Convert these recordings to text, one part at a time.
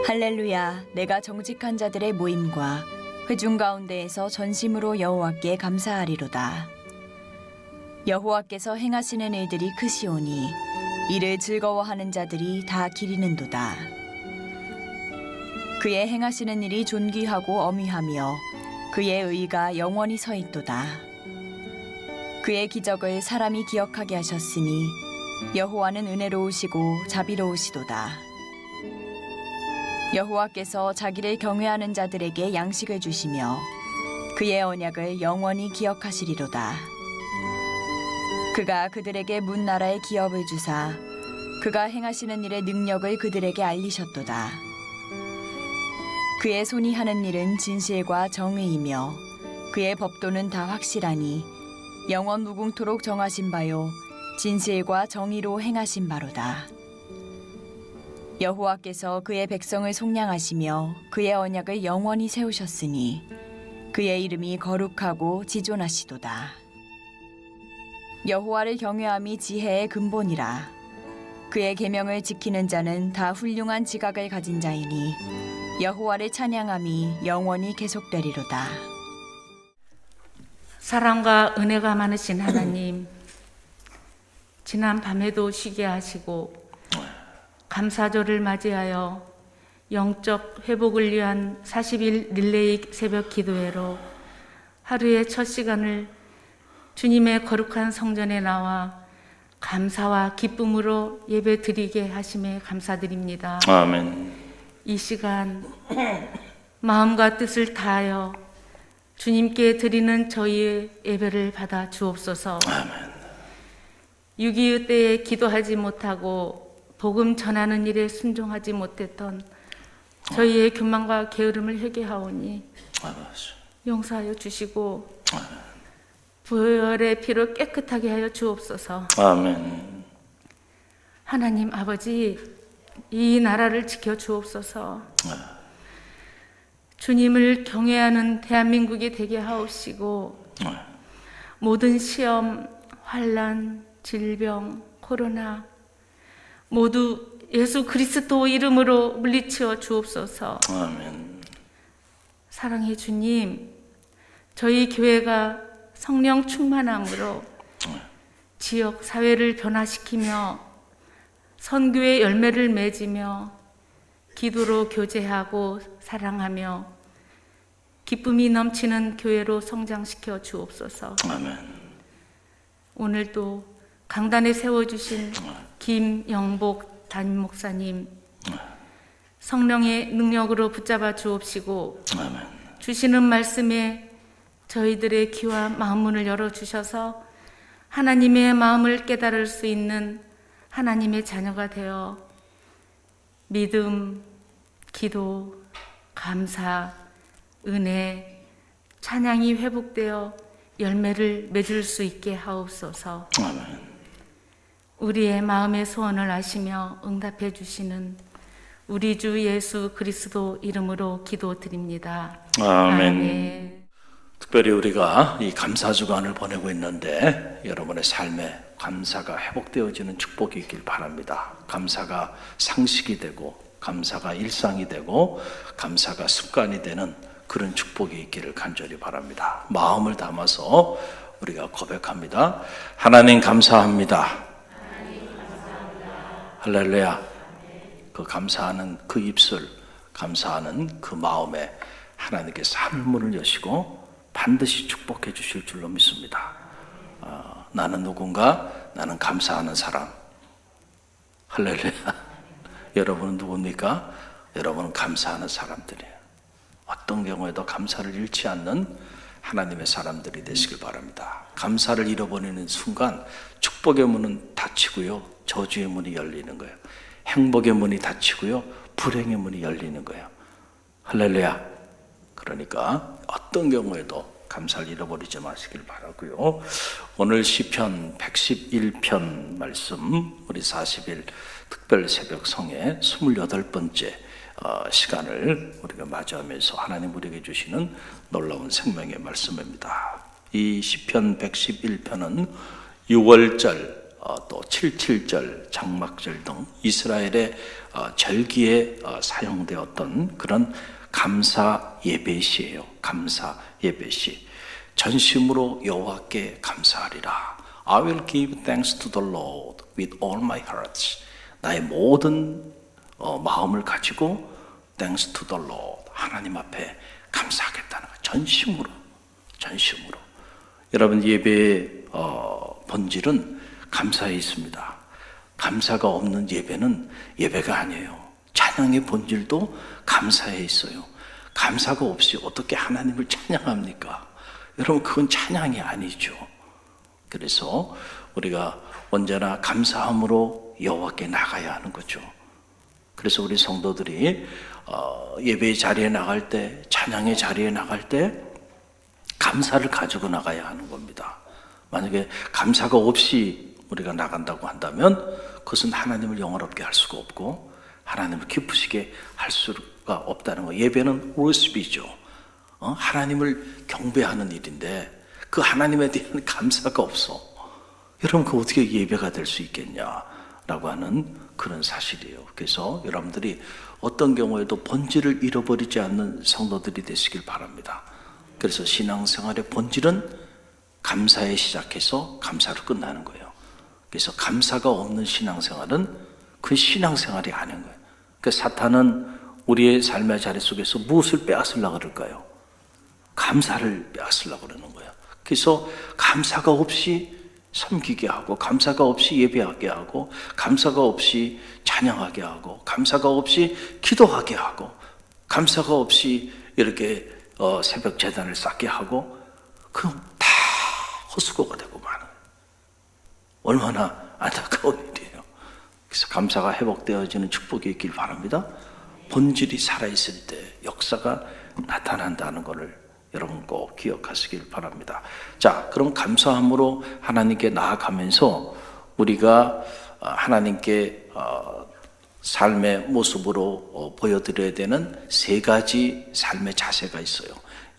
할렐루야, 내가 정직한 자들의 모임과 회중 가운데에서 전심으로 여호와께 감사하리로다. 여호와께서 행하시는 일들이 크시오니 이를 즐거워하는 자들이 다 기리는도다. 그의 행하시는 일이 존귀하고 어미하며 그의 의가 영원히 서 있도다. 그의 기적을 사람이 기억하게 하셨으니 여호와는 은혜로우시고 자비로우시도다. 여호와께서 자기를 경외하는 자들에게 양식을 주시며 그의 언약을 영원히 기억하시리로다. 그가 그들에게 문 나라의 기업을 주사 그가 행하시는 일의 능력을 그들에게 알리셨도다. 그의 손이 하는 일은 진실과 정의이며 그의 법도는 다 확실하니 영원 무궁토록 정하신 바요 진실과 정의로 행하신 바로다. 여호와께서 그의 백성을 속량하시며 그의 언약을 영원히 세우셨으니 그의 이름이 거룩하고 지존하시도다. 여호와를 경외함이 지혜의 근본이라. 그의 계명을 지키는 자는 다 훌륭한 지각을 가진 자이니 여호와를 찬양함이 영원히 계속되리로다. 사랑과 은혜가 많으신 하나님, 지난 밤에도 쉬게 하시고 감사절을 맞이하여 영적 회복을 위한 40일 릴레이 새벽 기도회로 하루의 첫 시간을 주님의 거룩한 성전에 나와 감사와 기쁨으로 예배 드리게 하심에 감사드립니다. 아멘. 이 시간 마음과 뜻을 다하여 주님께 드리는 저희의 예배를 받아 주옵소서. 아멘. 6.25 때에 기도하지 못하고 복음 전하는 일에 순종하지 못했던 저희의 교만과 게으름을 회개하오니 용서하여 주시고 부활의 피로 깨끗하게 하여 주옵소서. 아멘. 하나님 아버지, 이 나라를 지켜 주옵소서. 주님을 경외하는 대한민국이 되게 하옵시고 모든 시험, 환난, 질병, 코로나 모두 예수 그리스도 이름으로 물리치어 주옵소서. 아멘. 사랑의 주님, 저희 교회가 성령 충만함으로 지역 사회를 변화시키며 선교의 열매를 맺으며 기도로 교제하고 사랑하며 기쁨이 넘치는 교회로 성장시켜 주옵소서. 아멘. 오늘도 강단에 세워주신 김영복 담임 목사님, 성령의 능력으로 붙잡아 주옵시고 아멘. 주시는 말씀에 저희들의 귀와 마음 문을 열어주셔서 하나님의 마음을 깨달을 수 있는 하나님의 자녀가 되어 믿음, 기도, 감사, 은혜, 찬양이 회복되어 열매를 맺을 수 있게 하옵소서. 아멘. 우리의 마음의 소원을 아시며 응답해 주시는 우리 주 예수 그리스도 이름으로 기도드립니다. 아멘. 특별히 우리가 이 감사 주간을 보내고 있는데 여러분의 삶에 감사가 회복되어지는 축복이 있길 바랍니다. 감사가 상식이 되고 감사가 일상이 되고 감사가 습관이 되는 그런 축복이 있기를 간절히 바랍니다. 마음을 담아서 우리가 고백합니다. 하나님 감사합니다. 할렐루야. 그 감사하는 그 입술, 감사하는 그 마음에 하나님께서 하늘문을 여시고 반드시 축복해 주실 줄로 믿습니다. 나는 누군가? 나는 감사하는 사람. 할렐루야. 여러분은 누굽니까? 여러분은 감사하는 사람들이에요. 어떤 경우에도 감사를 잃지 않는 하나님의 사람들이 되시길 바랍니다. 감사를 잃어버리는 순간 축복의 문은 닫히고요, 저주의 문이 열리는 거예요. 행복의 문이 닫히고요, 불행의 문이 열리는 거예요. 할렐루야. 그러니까 어떤 경우에도 감사를 잃어버리지 마시길 바라고요. 오늘 시편 111편 말씀, 우리 40일 특별 새벽 성의 28번째 시간을 우리가 맞이하면서 하나님 우리에게 주시는 놀라운 생명의 말씀입니다. 이 시편 111편은 6월절 또 77절, 장막절 등 이스라엘의 절기에 사용되었던 그런 감사 예배시예요. 감사 예배시. 전심으로 여호와께 감사하리라. I will give thanks to the Lord with all my heart. 나의 모든 마음을 가지고 thanks to the Lord. 하나님 앞에 감사하겠다는 거예요. 전심으로. 전심으로. 여러분, 예배의 본질은 감사에 있습니다. 감사가 없는 예배는 예배가 아니에요. 찬양의 본질도 감사에 있어요. 감사가 없이 어떻게 하나님을 찬양합니까? 여러분, 그건 찬양이 아니죠. 그래서 우리가 언제나 감사함으로 여호와께 나가야 하는 거죠. 그래서 우리 성도들이 예배의 자리에 나갈 때, 찬양의 자리에 나갈 때 감사를 가지고 나가야 하는 겁니다. 만약에 감사가 없이 우리가 나간다고 한다면 그것은 하나님을 영화롭게 할 수가 없고 하나님을 기쁘시게 할 수가 없다는 거예요. 예배는 worship이죠. 하나님을 경배하는 일인데 그 하나님에 대한 감사가 없어. 여러분, 그 어떻게 예배가 될 수 있겠냐라고 하는 그런 사실이에요. 그래서 여러분들이 어떤 경우에도 본질을 잃어버리지 않는 성도들이 되시길 바랍니다. 그래서 신앙생활의 본질은 감사에 시작해서 감사로 끝나는 거예요. 그래서 감사가 없는 신앙생활은 그 신앙생활이 아닌 거예요. 그러니까 사탄은 우리의 삶의 자리 속에서 무엇을 빼앗으려고 그럴까요? 감사를 빼앗으려고 그러는 거예요. 그래서 감사가 없이 섬기게 하고, 감사가 없이 예배하게 하고, 감사가 없이 찬양하게 하고, 감사가 없이 기도하게 하고, 감사가 없이 이렇게 새벽 제단을 쌓게 하고, 그럼 다 헛수고가 되고 마는 거예요. 얼마나 안타까운 일이에요. 그래서 감사가 회복되어지는 축복이 있길 바랍니다. 본질이 살아있을 때 역사가 나타난다는 것을 여러분 꼭 기억하시길 바랍니다. 자, 그럼 감사함으로 하나님께 나아가면서 우리가 하나님께 삶의 모습으로 보여드려야 되는 세 가지 삶의 자세가 있어요.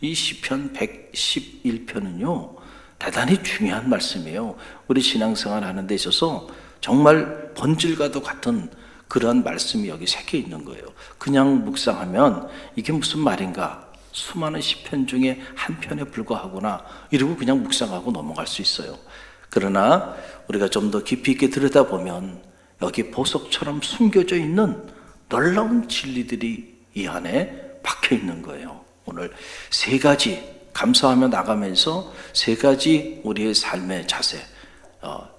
이 시편 111편은요 대단히 중요한 말씀이에요. 우리 신앙생활 하는 데 있어서 정말 본질과도 같은 그런 말씀이 여기 새겨 있는 거예요. 그냥 묵상하면 이게 무슨 말인가, 수많은 시편 중에 한 편에 불과하구나 이러고 그냥 묵상하고 넘어갈 수 있어요. 그러나 우리가 좀 더 깊이 있게 들여다보면 여기 보석처럼 숨겨져 있는 놀라운 진리들이 이 안에 박혀 있는 거예요. 오늘 세 가지 감사하며 나가면서 세 가지 우리의 삶의 자세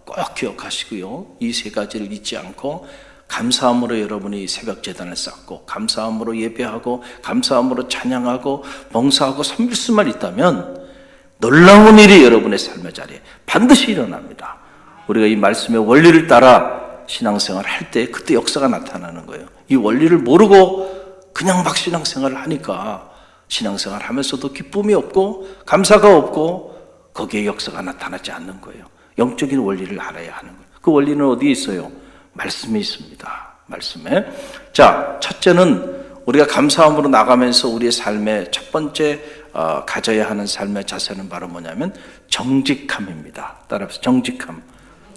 꼭 기억하시고요. 이 세 가지를 잊지 않고 감사함으로 여러분이 새벽 제단을 쌓고, 감사함으로 예배하고, 감사함으로 찬양하고, 봉사하고 섬길 수만 있다면 놀라운 일이 여러분의 삶의 자리에 반드시 일어납니다. 우리가 이 말씀의 원리를 따라 신앙생활 할 때 그때 역사가 나타나는 거예요. 이 원리를 모르고 그냥 막 신앙생활을 하니까 신앙생활 하면서도 기쁨이 없고 감사가 없고 거기에 역사가 나타나지 않는 거예요. 영적인 원리를 알아야 하는 거예요. 그 원리는 어디에 있어요? 말씀에 있습니다. 말씀에. 자, 첫째는 우리가 감사함으로 나가면서 우리의 삶의 첫 번째 가져야 하는 삶의 자세는 바로 뭐냐면 정직함입니다. 따라서 정직함.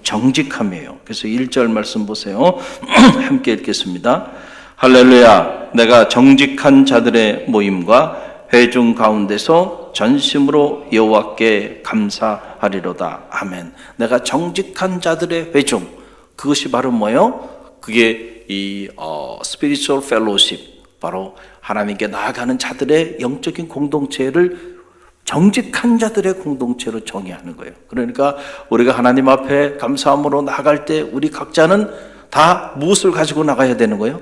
정직함이에요. 그래서 1절 말씀 보세요. 함께 읽겠습니다. 할렐루야. 내가 정직한 자들의 모임과 회중 가운데서 전심으로 여호와께 감사하리로다. 아멘. 내가 정직한 자들의 회중, 그것이 바로 뭐예요? 그게 이 spiritual fellowship, 바로 하나님께 나아가는 자들의 영적인 공동체를 정직한 자들의 공동체로 정의하는 거예요. 그러니까 우리가 하나님 앞에 감사함으로 나갈 때 우리 각자는 다 무엇을 가지고 나가야 되는 거예요?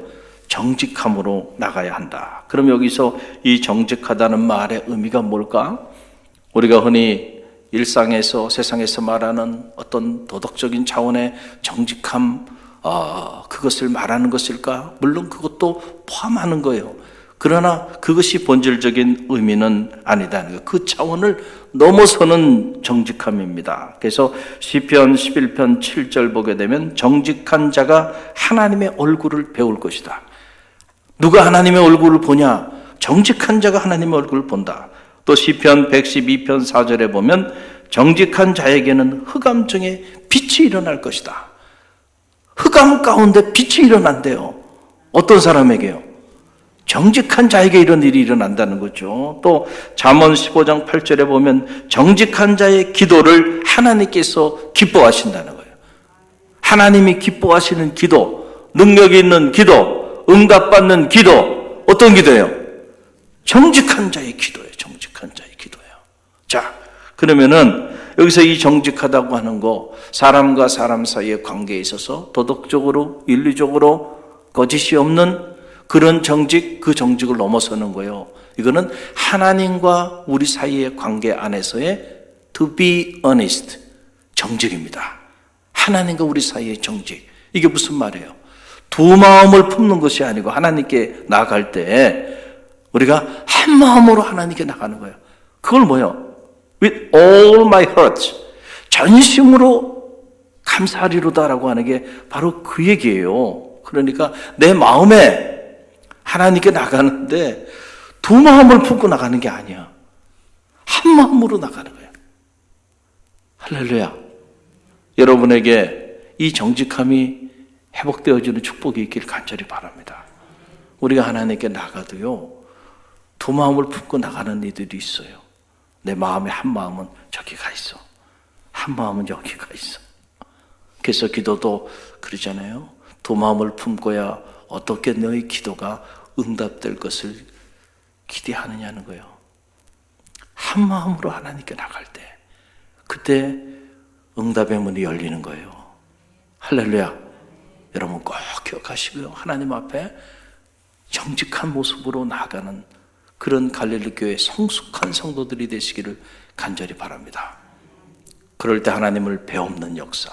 정직함으로 나가야 한다. 그럼 여기서 이 정직하다는 말의 의미가 뭘까? 우리가 흔히 일상에서, 세상에서 말하는 어떤 도덕적인 차원의 정직함, 그것을 말하는 것일까? 물론 그것도 포함하는 거예요. 그러나 그것이 본질적인 의미는 아니다는 거예요. 그 차원을 넘어서는 정직함입니다. 그래서 시편 11편 7절 보게 되면 정직한 자가 하나님의 얼굴을 배울 것이다. 누가 하나님의 얼굴을 보냐? 정직한 자가 하나님의 얼굴을 본다. 또 시편 112편 4절에 보면 정직한 자에게는 흑암 중에 빛이 일어날 것이다. 흑암 가운데 빛이 일어난대요. 어떤 사람에게요? 정직한 자에게 이런 일이 일어난다는 거죠. 또 잠언 15장 8절에 보면 정직한 자의 기도를 하나님께서 기뻐하신다는 거예요. 하나님이 기뻐하시는 기도, 능력이 있는 기도, 응답받는 기도, 어떤 기도예요? 정직한 자의 기도예요. 정직한 자의 기도예요. 자, 그러면은 여기서 이 정직하다고 하는 거, 사람과 사람 사이의 관계에 있어서 도덕적으로, 윤리적으로 거짓이 없는 그런 정직, 그 정직을 넘어서는 거예요. 이거는 하나님과 우리 사이의 관계 안에서의 to be honest, 정직입니다. 하나님과 우리 사이의 정직. 이게 무슨 말이에요? 두 마음을 품는 것이 아니고 하나님께 나아갈 때 우리가 한 마음으로 하나님께 나가는 거예요. 그걸 뭐예요? With all my heart, 전심으로 감사하리로다라고 하는 게 바로 그 얘기예요. 그러니까 내 마음에 하나님께 나가는데 두 마음을 품고 나가는 게 아니야. 한 마음으로 나가는 거예요. 할렐루야. 여러분에게 이 정직함이 회복되어지는 축복이 있길 간절히 바랍니다. 우리가 하나님께 나가도요, 두 마음을 품고 나가는 이들이 있어요. 내 마음의 한 마음은 저기 가 있어. 한 마음은 여기 가 있어. 그래서 기도도 그러잖아요. 두 마음을 품고야 어떻게 너의 기도가 응답될 것을 기대하느냐는 거예요. 한 마음으로 하나님께 나갈 때, 그때 응답의 문이 열리는 거예요. 할렐루야. 여러분 꼭 기억하시고요. 하나님 앞에 정직한 모습으로 나아가는 그런 갈릴리 교회 성숙한 성도들이 되시기를 간절히 바랍니다. 그럴 때 하나님을 배움는 역사,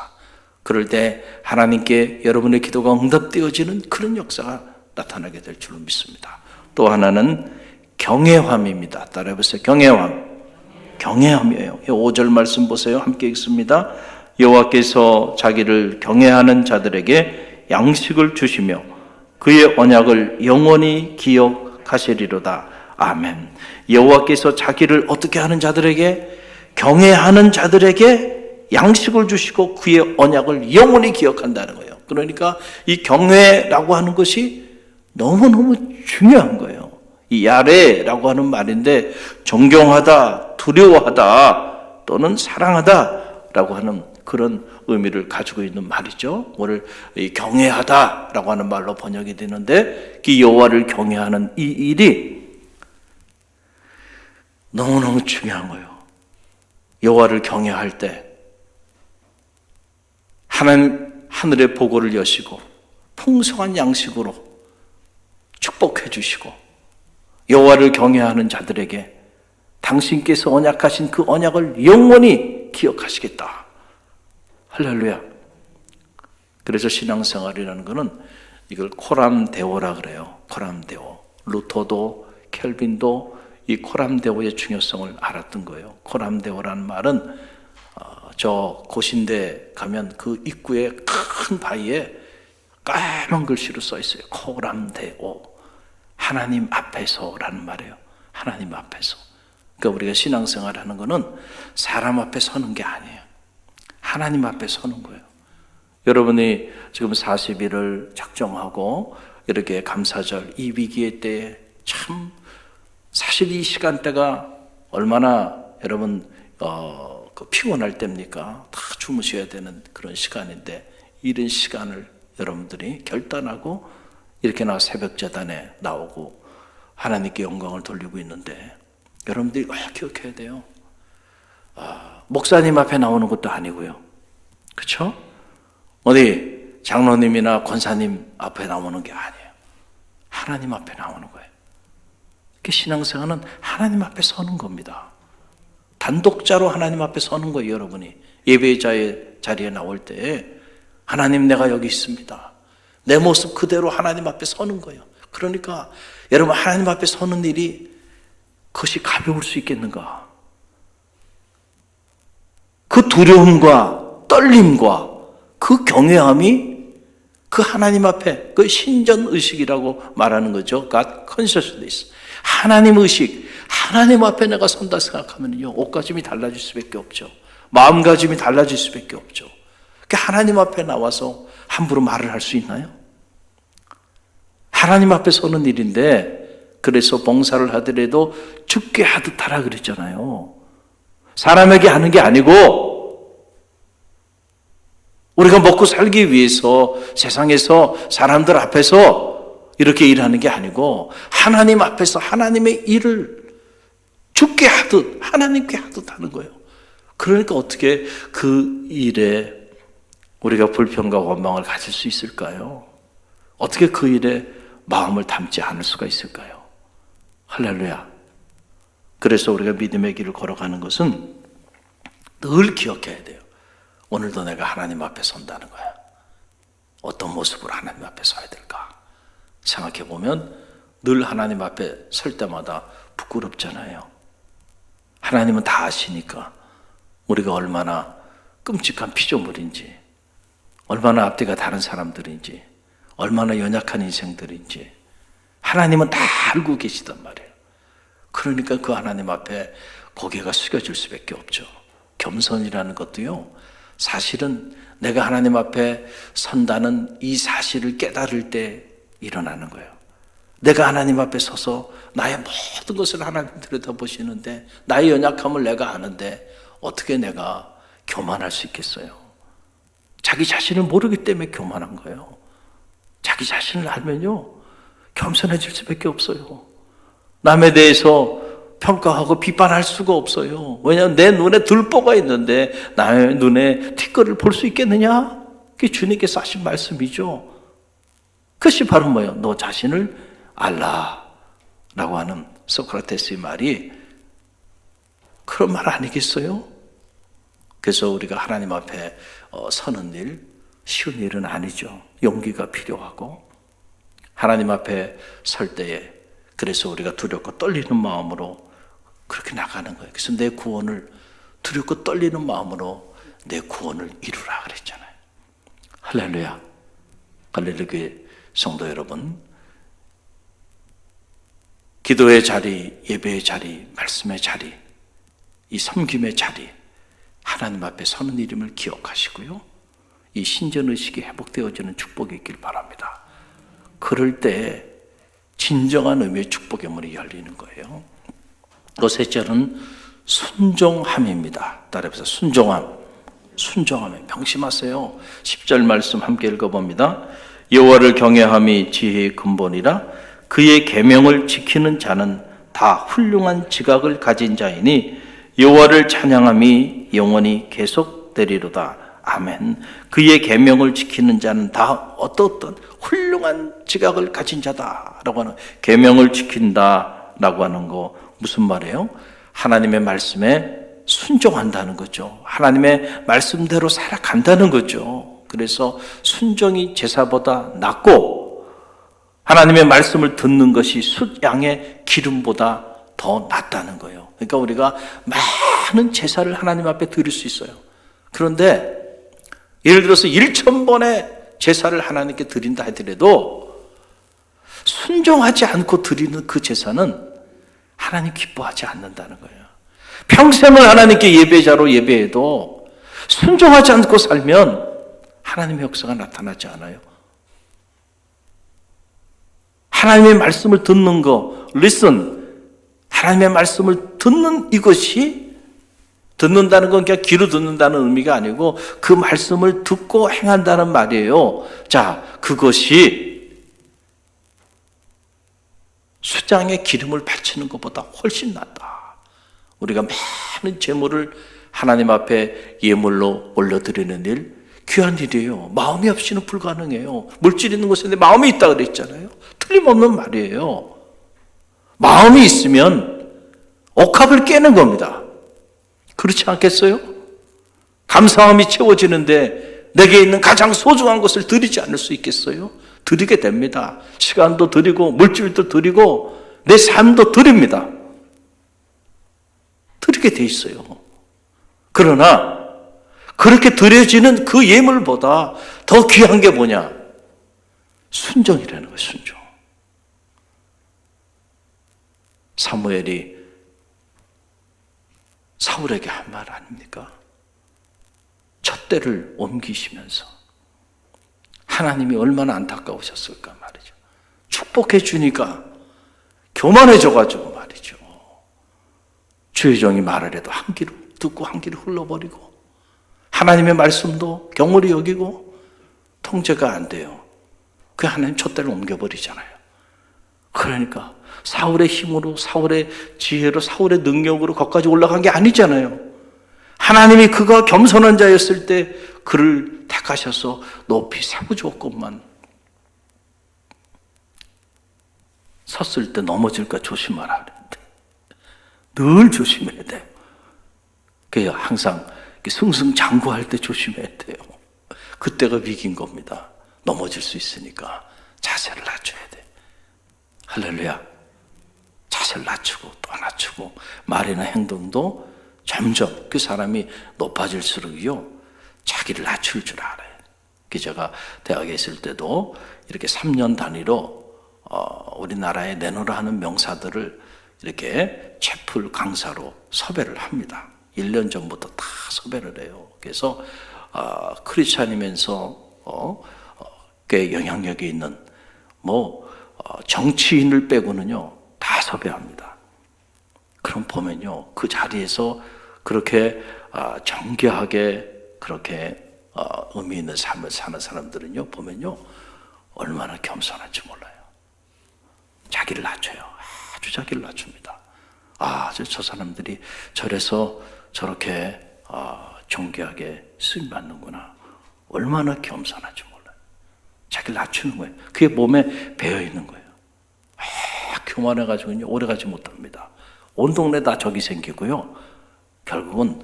그럴 때 하나님께 여러분의 기도가 응답되어지는 그런 역사가 나타나게 될 줄로 믿습니다. 또 하나는 경외함입니다. 따라해보세요. 경외함. 경외함이에요. 5절 말씀 보세요. 함께 읽습니다. 여호와께서 자기를 경외하는 자들에게 양식을 주시며 그의 언약을 영원히 기억하시리로다. 아멘. 여호와께서 자기를 어떻게 하는 자들에게, 경외하는 자들에게 양식을 주시고 그의 언약을 영원히 기억한다는 거예요. 그러니까 이 경외라고 하는 것이 너무너무 중요한 거예요. 이 야레라고 하는 말인데 존경하다, 두려워하다 또는 사랑하다라고 하는 그런 의미를 가지고 있는 말이죠. 오늘 이 경외하다라고 하는 말로 번역이 되는데 이 여호와를 경외하는 이 일이 너무너무 중요한 거예요. 여호와를 경외할 때 하나님 하늘의 보고를 여시고 풍성한 양식으로 축복해 주시고 여호와를 경외하는 자들에게 당신께서 언약하신 그 언약을 영원히 기억하시겠다. 할렐루야. 그래서 신앙생활이라는 것은 이걸 코람데오라 그래요. 코람데오. 루터도 켈빈도 이 코람데오의 중요성을 알았던 거예요. 코람데오라는 말은 저 고신대 가면 그 입구에 큰 바위에 까만 글씨로 써 있어요. 코람데오. 하나님 앞에서라는 말이에요. 하나님 앞에서. 그러니까 우리가 신앙생활하는 거는 사람 앞에 서는 게 아니에요. 하나님 앞에 서는 거예요. 여러분이 지금 40일을 작정하고 이렇게 감사절 이 위기의 때에 참 사실 이 시간대가 얼마나 여러분 피곤할 때입니까? 다 주무셔야 되는 그런 시간인데 이런 시간을 여러분들이 결단하고 이렇게 새벽 제단에 나오고 하나님께 영광을 돌리고 있는데 여러분들이 기억해야 돼요. 목사님 앞에 나오는 것도 아니고요. 그렇죠? 어디 장로님이나 권사님 앞에 나오는 게 아니에요. 하나님 앞에 나오는 거예요. 신앙생활은 하나님 앞에 서는 겁니다. 단독자로 하나님 앞에 서는 거예요. 여러분이 예배자의 자리에 나올 때 하나님 내가 여기 있습니다. 내 모습 그대로 하나님 앞에 서는 거예요. 그러니까 여러분 하나님 앞에 서는 일이 그것이 가벼울 수 있겠는가? 그 두려움과 떨림과 그 경외함이 그 하나님 앞에 그 신전의식이라고 말하는 거죠. God consciousness. 하나님 의식, 하나님 앞에 내가 선다 생각하면요 옷가짐이 달라질 수밖에 없죠. 마음가짐이 달라질 수밖에 없죠. 그러니까 하나님 앞에 나와서 함부로 말을 할 수 있나요? 하나님 앞에 서는 일인데, 그래서 봉사를 하더라도 죽게 하듯 하라 그랬잖아요. 사람에게 하는 게 아니고 우리가 먹고 살기 위해서 세상에서 사람들 앞에서 이렇게 일하는 게 아니고 하나님 앞에서 하나님의 일을 죽게 하듯 하나님께 하듯 하는 거예요. 그러니까 어떻게 그 일에 우리가 불평과 원망을 가질 수 있을까요? 어떻게 그 일에 마음을 담지 않을 수가 있을까요? 할렐루야. 그래서 우리가 믿음의 길을 걸어가는 것은 늘 기억해야 돼요. 오늘도 내가 하나님 앞에 선다는 거야. 어떤 모습으로 하나님 앞에 서야 될까? 생각해 보면 늘 하나님 앞에 설 때마다 부끄럽잖아요. 하나님은 다 아시니까 우리가 얼마나 끔찍한 피조물인지, 얼마나 앞뒤가 다른 사람들인지, 얼마나 연약한 인생들인지 하나님은 다 알고 계시단 말이에요. 그러니까 그 하나님 앞에 고개가 숙여질 수밖에 없죠. 겸손이라는 것도요, 사실은 내가 하나님 앞에 선다는 이 사실을 깨달을 때 일어나는 거예요. 내가 하나님 앞에 서서 나의 모든 것을 하나님 들여다보시는데 나의 연약함을 내가 아는데 어떻게 내가 교만할 수 있겠어요? 자기 자신을 모르기 때문에 교만한 거예요. 자기 자신을 알면요, 겸손해질 수밖에 없어요. 남에 대해서 평가하고 비판할 수가 없어요. 왜냐하면 내 눈에 들보가 있는데 나의 눈에 티끌을 볼 수 있겠느냐? 그게 주님께서 하신 말씀이죠. 그것이 바로 뭐예요? 너 자신을 알라 라고 하는 소크라테스의 말이 그런 말 아니겠어요? 그래서 우리가 하나님 앞에 서는 일, 쉬운 일은 아니죠. 용기가 필요하고 하나님 앞에 설 때에 그래서 우리가 두렵고 떨리는 마음으로 그렇게 나가는 거예요. 그래서 내 구원을 두렵고 떨리는 마음으로 내 구원을 이루라 그랬잖아요. 할렐루야. 갈릴리 성도 여러분, 기도의 자리, 예배의 자리, 말씀의 자리, 이 섬김의 자리, 하나님 앞에 서는 이름을 기억하시고요, 이 신전의식이 회복되어지는 축복이 있길 바랍니다. 그럴 때 진정한 의미의 축복의 문이 열리는 거예요. 그 셋째는 순종함입니다. 따라해서 순종함. 순종함에 명심하세요. 10절 말씀 함께 읽어봅니다. 여호와를 경외함이 지혜의 근본이라 그의 계명을 지키는 자는 다 훌륭한 지각을 가진 자이니 여호와를 찬양함이 영원히 계속되리로다. 아멘. 그의 계명을 지키는 자는 다 어떤 훌륭한 지각을 가진 자다라고 하는, 계명을 지킨다라고 하는 거 무슨 말이에요? 하나님의 말씀에 순종한다는 거죠. 하나님의 말씀대로 살아간다는 거죠. 그래서 순종이 제사보다 낫고 하나님의 말씀을 듣는 것이 숫양의 기름보다 더 낫다는 거예요. 그러니까 우리가 많은 제사를 하나님 앞에 드릴 수 있어요. 그런데 예를 들어서 1,000번의 제사를 하나님께 드린다 하더라도 순종하지 않고 드리는 그 제사는 하나님 기뻐하지 않는다는 거예요. 평생을 하나님께 예배자로 예배해도 순종하지 않고 살면 하나님의 역사가 나타나지 않아요. 하나님의 말씀을 듣는 거, listen, 하나님의 말씀을 듣는 이것이, 듣는다는 건 그냥 귀로 듣는다는 의미가 아니고 그 말씀을 듣고 행한다는 말이에요. 자, 그것이 수장에 기름을 바치는 것보다 훨씬 낫다. 우리가 많은 제물을 하나님 앞에 예물로 올려드리는 일, 귀한 일이에요. 마음이 없이는 불가능해요. 물질 있는 곳에 마음이 있다 그랬잖아요. 틀림없는 말이에요. 마음이 있으면 옥합을 깨는 겁니다. 그렇지 않겠어요? 감사함이 채워지는데 내게 있는 가장 소중한 것을 드리지 않을 수 있겠어요? 드리게 됩니다. 시간도 드리고 물질도 드리고 내 삶도 드립니다. 드리게 돼 있어요. 그러나 그렇게 드려지는 그 예물보다 더 귀한 게 뭐냐? 순종이라는 거예요. 순종. 사무엘이 사울에게 한 말 아닙니까? 촛대를 옮기시면서 하나님이 얼마나 안타까우셨을까 말이죠. 축복해 주니까 교만해져가지고 말이죠. 주의 종이 말을 해도 한 귀로 듣고 한 귀로 흘러버리고 하나님의 말씀도 경홀히 여기고 통제가 안 돼요. 그 하나님 촛대를 옮겨버리잖아요. 그러니까 사울의 힘으로, 사울의 지혜로, 사울의 능력으로 거기까지 올라간 게 아니잖아요. 하나님이 그가 겸손한 자였을 때 그를 택하셔서 높이 세워주었건만 섰을 때 넘어질까 조심하라 하는데 늘 조심해야 돼요. 그래야 항상 승승장구할 때 조심해야 돼요. 그때가 위기인 겁니다. 넘어질 수 있으니까 자세를 낮춰야 돼. 할렐루야. 자세를 낮추고 또 낮추고 말이나 행동도 점점 그 사람이 높아질수록요 자기를 낮출 줄 알아요. 제가 대학에 있을 때도 이렇게 3년 단위로 우리나라에 내노라 하는 명사들을 이렇게 채플 강사로 섭외를 합니다. 1년 전부터 다 섭외를 해요. 그래서 크리스찬이면서 꽤 영향력이 있는 정치인을 빼고는요 다 섭외합니다. 그럼 보면요 그 자리에서 그렇게 정교하게 그렇게 의미 있는 삶을 사는 사람들은요 보면요 얼마나 겸손한지 몰라요. 자기를 낮춰요. 아주 자기를 낮춥니다. 저 사람들이 저래서 저렇게 존귀하게 쓰임 받는구나. 얼마나 겸손한지 몰라요. 자기를 낮추는 거예요. 그게 몸에 배어 있는 거예요. 교만해가지고 오래 가지 못합니다. 온 동네 다 적이 생기고요. 결국은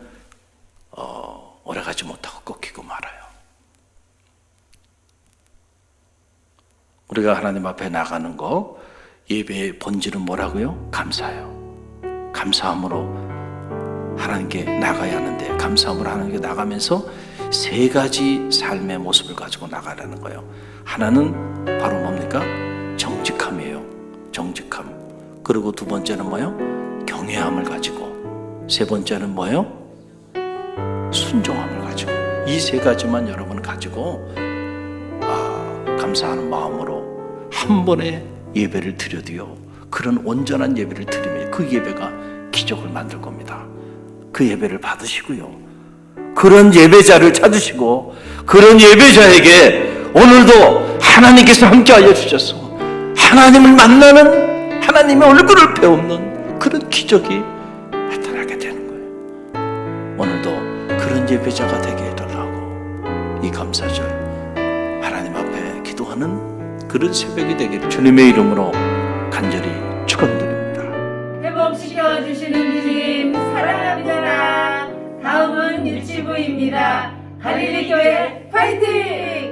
오래 가지 못하고 꺾이고 말아요. 우리가 하나님 앞에 나가는 거 예배의 본질은 뭐라고요? 감사예요. 감사함으로 하나님께 나가야 하는데 감사함으로 하나님께 나가면서 세 가지 삶의 모습을 가지고 나가라는 거예요. 하나는 바로 뭡니까? 정직함이에요. 정직함. 그리고 두 번째는 뭐예요? 경외함을 가지고 세 번째는 뭐예요? 순종함을 가지고 이 세 가지만 여러분 가지고 감사하는 마음으로 한 번에 예배를 드려도요 그런 온전한 예배를 드리면 그 예배가 기적을 만들 겁니다. 그 예배를 받으시고요 그런 예배자를 찾으시고 그런 예배자에게 오늘도 하나님께서 함께하여 주셔서 하나님을 만나는 하나님의 얼굴을 배우는 그런 기적이 나타나게 되는 거예요. 오늘도 그런 예배자가 되게 해달라고 이 감사절 하나님 앞에 기도하는 그런 새벽이 되기를 주님의 이름으로 간절히 축원드립니다. 회복시켜 주시는 주님 사랑합니다. 다음은 유치부입니다. 갈릴리 교회 파이팅!